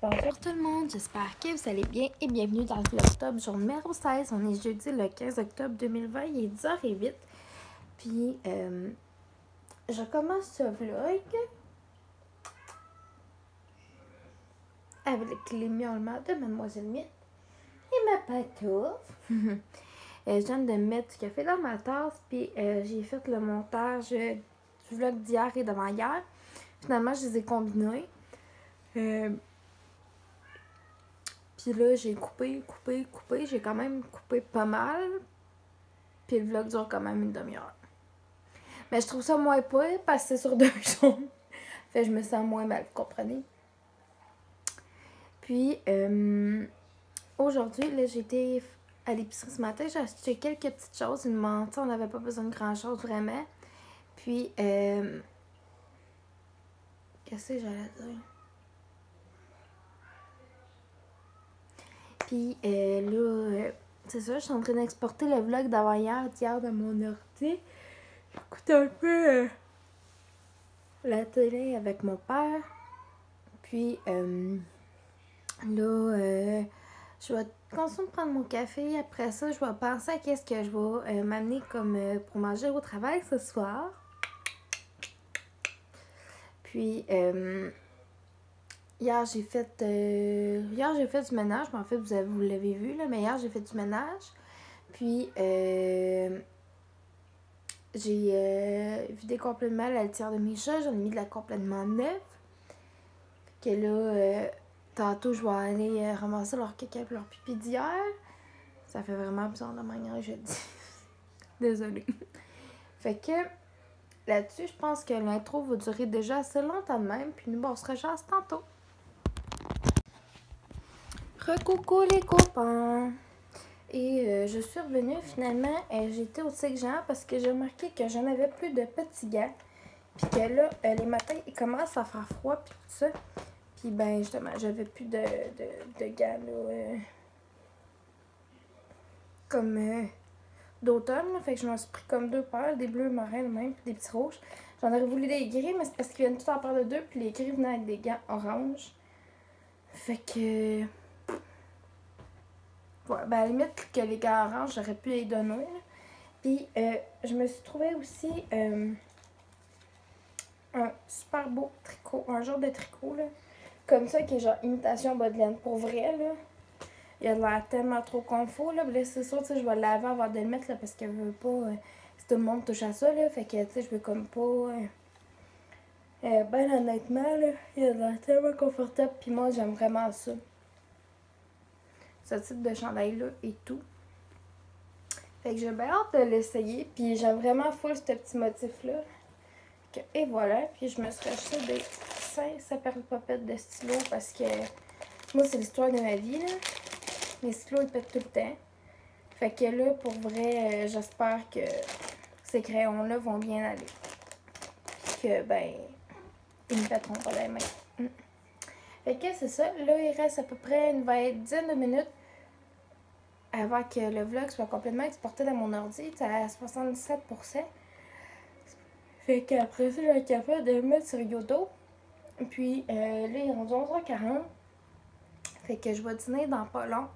Bonjour tout le monde, j'espère que vous allez bien et bienvenue dans le vlog top jour numéro 16. On est jeudi le 15 octobre 2020, il est 10h08. Puis, je commence ce vlog avec les miaulements de Mademoiselle Miette et ma pantoufle. Je viens de mettre du café dans ma tasse, puis j'ai fait le montage du vlog d'hier et d'avant-hier. Finalement, je les ai combinés. Puis là, j'ai coupé. J'ai quand même coupé pas mal. Puis le vlog dure quand même une demi-heure. Mais je trouve ça moins pire parce que c'est sur 2 jours. Fait que je me sens moins mal, vous comprenez? Puis, aujourd'hui, là, j'ai été à l'épicerie ce matin. J'ai acheté quelques petites choses. Une menthe, on n'avait pas besoin de grand-chose vraiment. Puis, qu'est-ce que j'allais dire? Puis là, c'est ça, je suis en train d'exporter le vlog d'avant-hier, d'hier de mon ordi. J'écoute un peu la télé avec mon père. Puis là, je vais continuer de prendre mon café. Après ça, je vais penser à qu'est-ce que je vais m'amener comme pour manger au travail ce soir. Puis hier, j'ai fait du ménage. Mais en fait, vous l'avez vu, là, mais hier, j'ai fait du ménage. Puis, j'ai vidé complètement la litière de mes chats. J'en ai mis de la complètement neuve. Que là, tantôt, je vais aller ramasser leur caca et leur pipi d'hier. Ça fait vraiment bizarre de manière, je dis. Désolée. Fait que, là-dessus, je pense que l'intro va durer déjà assez longtemps de même. Puis nous, on se rechasse tantôt. Recoucou les copains! Et je suis revenue finalement, j'étais au Tigre Géant parce que j'ai remarqué que je n'avais plus de petits gants. Puis que là, les matins, il commence à faire froid puis tout ça. Puis ben justement, j'avais plus de gants là, comme d'automne. Fait que je m'en suis pris comme 2 paires, des bleus marins même, puis des petits rouges. J'en aurais voulu des gris, mais c'est parce qu'ils viennent tout en paire de 2, puis les gris venaient avec des gants orange. Fait que... ouais, ben à la limite que les gants orange, j'aurais pu les donner. Là. Puis, je me suis trouvé aussi un super beau tricot, un genre de tricot, là. Comme ça, qui est genre imitation bas de laine. Pour vrai, là, il a l'air tellement trop confort, là. Là, c'est sûr, tu sais, je vais le laver avant de le mettre, là, parce que je veux pas... si tout le monde touche à ça, là, fait que, tu sais, je veux comme pas... ben honnêtement, là, il a l'air tellement confortable, puis moi, j'aime vraiment ça. Ce type de chandail-là et tout. Fait que j'ai bien hâte de l'essayer. Puis j'aime vraiment full ce petit motif-là. Et voilà. Puis je me suis acheté des 5 sapeurs-popettes de stylo parce que moi, c'est l'histoire de ma vie, là. Mes stylos, ils pètent tout le temps. Fait que là, pour vrai, j'espère que ces crayons-là vont bien aller. Que, ben, ils ne pèteront pas les mains. Fait que c'est ça. Là, il reste à peu près une dizaine de minutes avant que le vlog soit complètement exporté dans mon ordi. C'est à 77%. Fait qu'après ça, je vais être capable de le mettre sur YouTube. Puis là, il est rendu 11h40. Fait que je vais dîner dans pas long.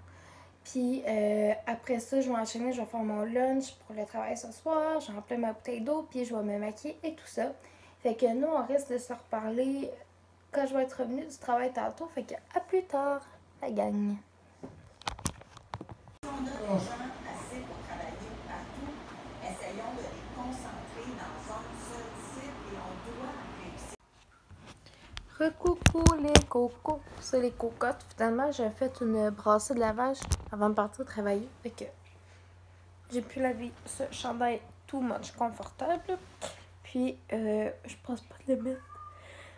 Puis après ça, je vais enchaîner, je vais faire mon lunch pour le travail ce soir. Je vais remplir ma bouteille d'eau, puis je vais me maquiller et tout ça. Fait que nous, on risque de se reparler quand je vais être revenue du travail tantôt. Fait que à plus tard, la gang. On a des gens assez pour travailler partout. Essayons de les concentrer dans un seul site et on doit réussir. Recoucou les cocos, c'est les cocottes. Finalement, j'ai fait une brassée de lavage avant de partir travailler. Fait que j'ai pu laver ce chandail too much confortable. Puis, je pense pas de le mettre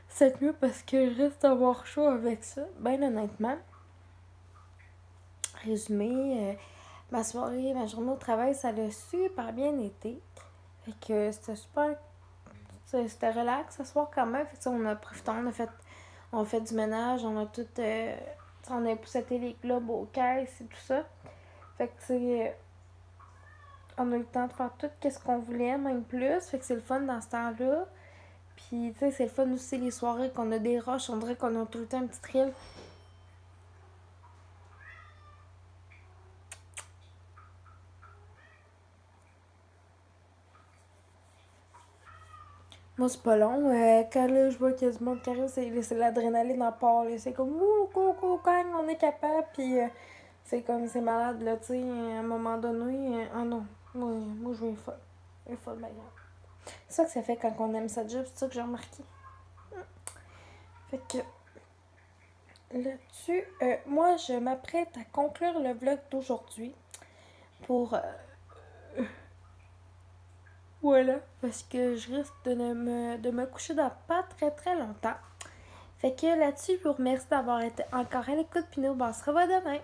cette nuit parce que je risque d'avoir chaud avec ça. Ben honnêtement. Résumé, ma soirée, ma journée au travail, ça a super bien été. Fait que c'était super... C'était relax ce soir quand même. Fait que on a profité, on a fait du ménage, on a tout... on a épousseté les globes aux caisses et tout ça. Fait que c'est... on a eu le temps de faire tout ce qu'on voulait, même plus. Fait que c'est le fun dans ce temps-là. Puis, tu sais, c'est le fun aussi les soirées qu'on a des rushs. On dirait qu'on a tout le temps un petit thrill Moi, c'est pas long. Quand là, je vois qu'il y a du monde qui arrive, c'est l'adrénaline en part. Là. C'est comme, ouh, go, gang, on est capable. Puis c'est comme, c'est malade, là, tu sais. À un moment donné, ah non, moi, je veux une folle. Une folle meilleure. C'est ça que ça fait quand on aime sa job, c'est ça que j'ai remarqué. Fait que là-dessus, moi, je m'apprête à conclure le vlog d'aujourd'hui pour. Voilà, parce que je risque de me coucher dans pas très très longtemps. Fait que là-dessus, je vous remercie d'avoir été encore à l'écoute, puis nous, on se revoit demain.